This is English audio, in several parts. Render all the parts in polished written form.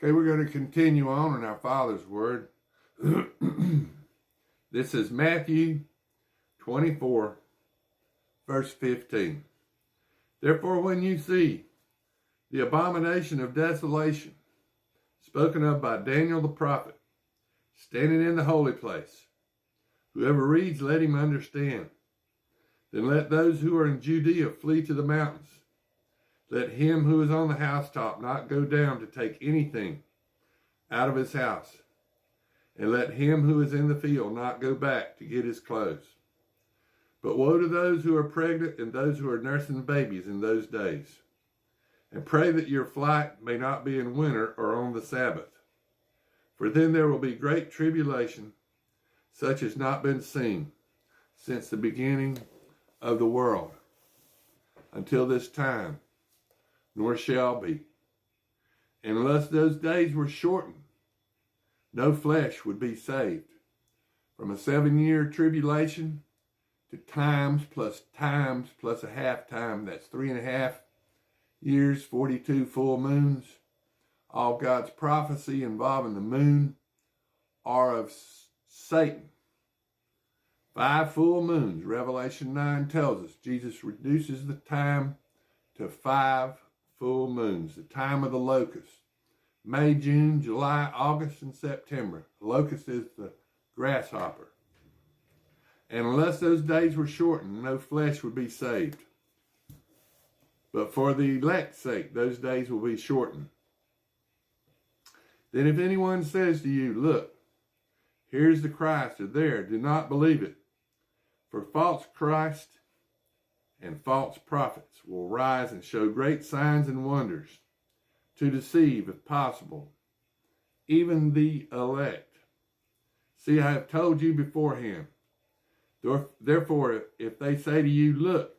Okay, we're going to continue on in our Father's Word. This is Matthew 24, verse 15. Therefore, when you see the abomination of desolation, spoken of by Daniel the prophet, standing in the holy place, whoever reads, let him understand. Then let those who are in Judea flee to the mountains. Let him who is on the housetop not go down to take anything out of his house. And let him who is in the field not go back to get his clothes. But woe to those who are pregnant and those who are nursing babies in those days. And pray that your flight may not be in winter or on the Sabbath. For then there will be great tribulation, such as not been seen since the beginning of the world, until this time, nor shall be. And unless those days were shortened, no flesh would be saved. From a 7-year tribulation to times plus a half time, that's 3.5 years, 42 full moons. All God's prophecy involving the moon are of Satan. 5 full moons, Revelation 9 tells us. Jesus reduces the time to 5 full moons, the time of the locust. May, June, July, August, and September. The locust is the grasshopper. And unless those days were shortened, no flesh would be saved. But for the elect's sake, those days will be shortened. Then if anyone says to you, look, here's the Christ, or there, do not believe it. For false Christ and false prophets will rise and show great signs and wonders to deceive, if possible, even the elect. See, I have told you beforehand. Therefore, if they say to you, look,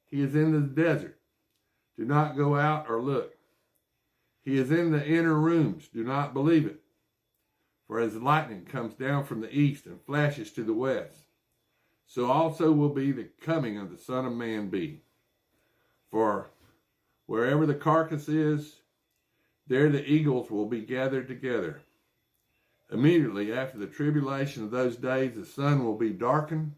he is in the desert, do not go out or look. He is in the inner rooms, do not believe it. For as lightning comes down from the east and flashes to the west, so also will be the coming of the Son of Man be. For wherever the carcass is, there the eagles will be gathered together. Immediately after the tribulation of those days, the sun will be darkened,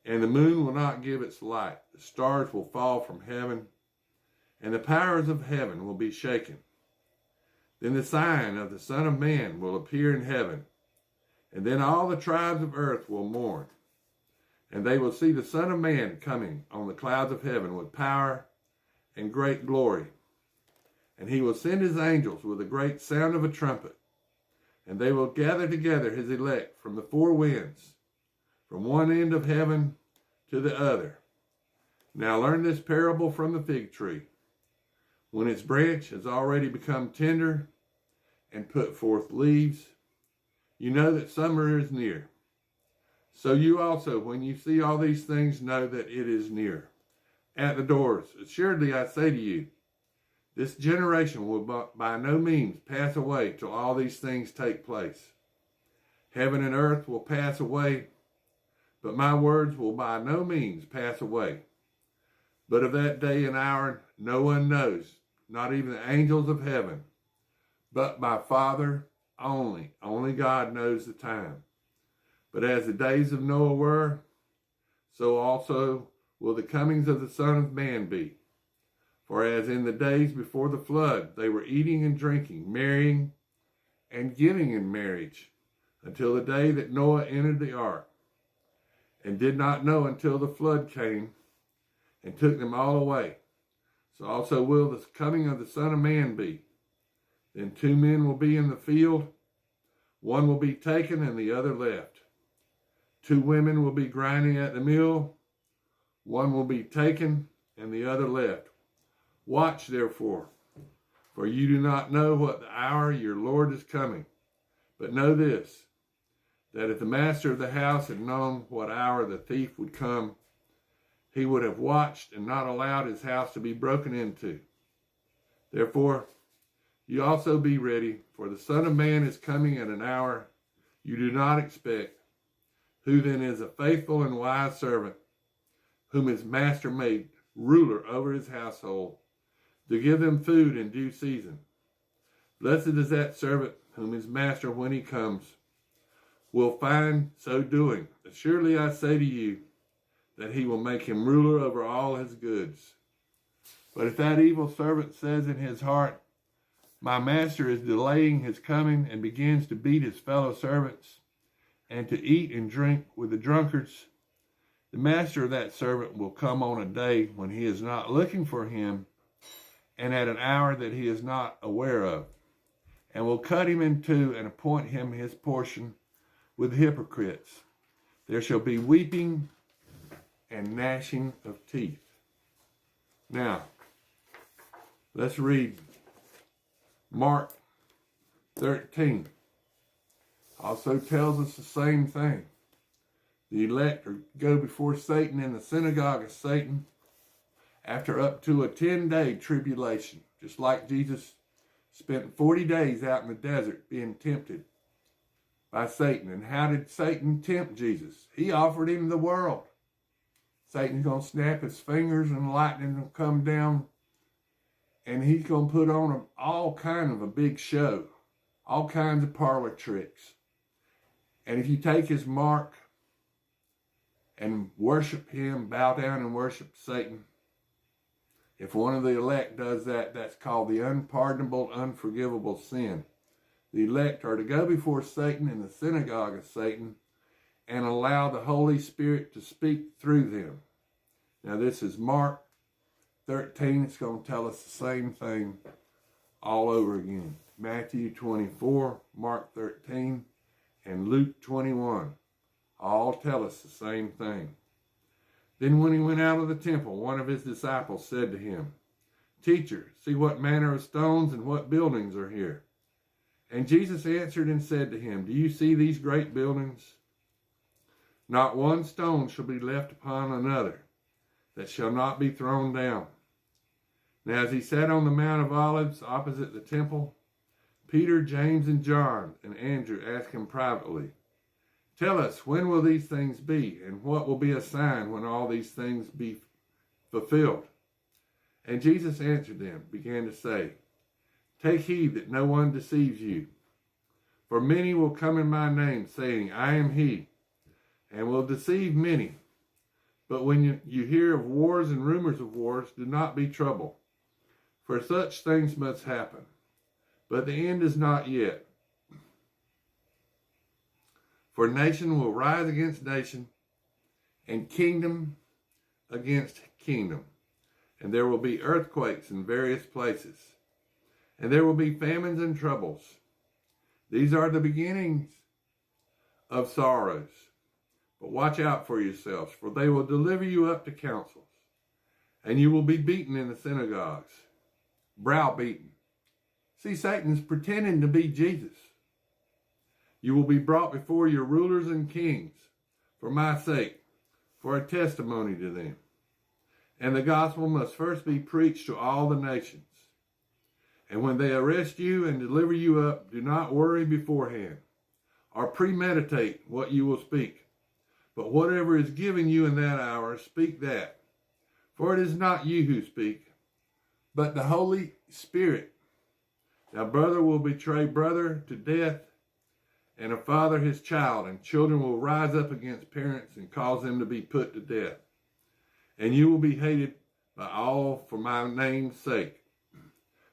and the moon will not give its light. The stars will fall from heaven, and the powers of heaven will be shaken. Then the sign of the Son of Man will appear in heaven, and then all the tribes of earth will mourn. And they will see the Son of Man coming on the clouds of heaven with power and great glory. And he will send his angels with a great sound of a trumpet, and they will gather together his elect from the 4 winds, from one end of heaven to the other. Now learn this parable from the fig tree. When its branch has already become tender and put forth leaves, you know that summer is near. So you also, when you see all these things, know that it is near, at the doors. Assuredly, I say to you, this generation will by no means pass away till all these things take place. Heaven and earth will pass away, but my words will by no means pass away. But of that day and hour no one knows, not even the angels of heaven, but my Father only. Only God knows the time. But as the days of Noah were, so also will the comings of the Son of Man be. For as in the days before the flood, they were eating and drinking, marrying and giving in marriage, until the day that Noah entered the ark, and did not know until the flood came and took them all away. So also will the coming of the Son of Man be. Then 2 men will be in the field, one will be taken and the other left. 2 women will be grinding at the mill, one will be taken and the other left. Watch therefore, for you do not know what the hour your Lord is coming. But know this, that if the master of the house had known what hour the thief would come, he would have watched and not allowed his house to be broken into. Therefore, you also be ready, for the Son of Man is coming at an hour you do not expect. Who then is a faithful and wise servant, whom his master made ruler over his household, to give them food in due season. Blessed is that servant whom his master, when he comes, will find so doing. Surely I say to you that he will make him ruler over all his goods. But if that evil servant says in his heart, my master is delaying his coming, and begins to beat his fellow servants and to eat and drink with the drunkards, the master of that servant will come on a day when he is not looking for him, and at an hour that he is not aware of, and will cut him in two and appoint him his portion with the hypocrites. There shall be weeping and gnashing of teeth. Now, let's read Mark 13. Also tells us the same thing. The elect go before Satan in the synagogue of Satan after up to a 10-day tribulation, just like Jesus spent 40 days out in the desert being tempted by Satan. And how did Satan tempt Jesus? He offered him the world. Satan's going to snap his fingers and lightning will come down, and he's going to put on all kind of a big show, all kinds of parlor tricks. And if you take his mark and worship him, bow down and worship Satan, if one of the elect does that, that's called the unpardonable, unforgivable sin. The elect are to go before Satan in the synagogue of Satan and allow the Holy Spirit to speak through them. Now this is Mark 13. It's going to tell us the same thing all over again. Matthew 24, Mark 13, and Luke 21 all tell us the same thing. Then when he went out of the temple, one of his disciples said to him, Teacher, see what manner of stones and what buildings are here. And Jesus answered and said to him, Do you see these great buildings? Not one stone shall be left upon another that shall not be thrown down. Now as he sat on the Mount of Olives opposite the temple, Peter, James, and John and Andrew asked him privately, Tell us, when will these things be, and what will be a sign when all these things be fulfilled? And Jesus answered them, began to say, Take heed that no one deceives you. For many will come in my name, saying, I am he, and will deceive many. But when you hear of wars and rumors of wars, do not be troubled. For such things must happen. But the end is not yet. For nation will rise against nation, and kingdom against kingdom. And there will be earthquakes in various places. And there will be famines and troubles. These are the beginnings of sorrows. But watch out for yourselves, for they will deliver you up to councils. And you will be beaten in the synagogues, browbeaten. See, Satan's pretending to be Jesus. You will be brought before your rulers and kings for my sake, for a testimony to them. And the gospel must first be preached to all the nations. And when they arrest you and deliver you up, do not worry beforehand or premeditate what you will speak. But whatever is given you in that hour, speak that. For it is not you who speak, but the Holy Spirit. Now brother will betray brother to death, and a father his child, and children will rise up against parents and cause them to be put to death. And you will be hated by all for my name's sake.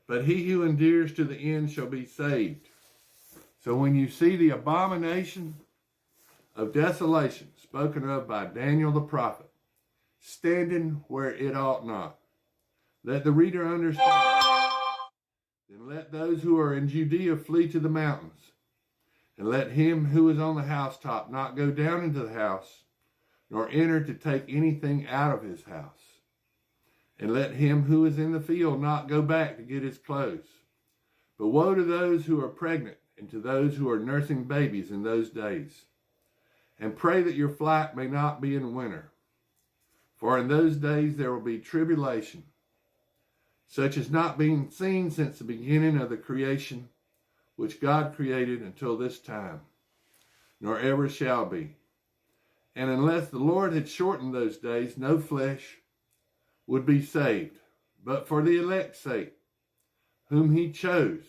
But he who endures to the end shall be saved. So when you see the abomination of desolation spoken of by Daniel the prophet, standing where it ought not, let the reader understand. Then let those who are in Judea flee to the mountains. And let him who is on the housetop not go down into the house, nor enter to take anything out of his house. And let him who is in the field not go back to get his clothes. But woe to those who are pregnant and to those who are nursing babies in those days. And pray that your flight may not be in winter. For in those days there will be tribulation, such as not being seen since the beginning of the creation, which God created until this time, nor ever shall be. And unless the Lord had shortened those days, no flesh would be saved. But for the elect's sake, whom he chose,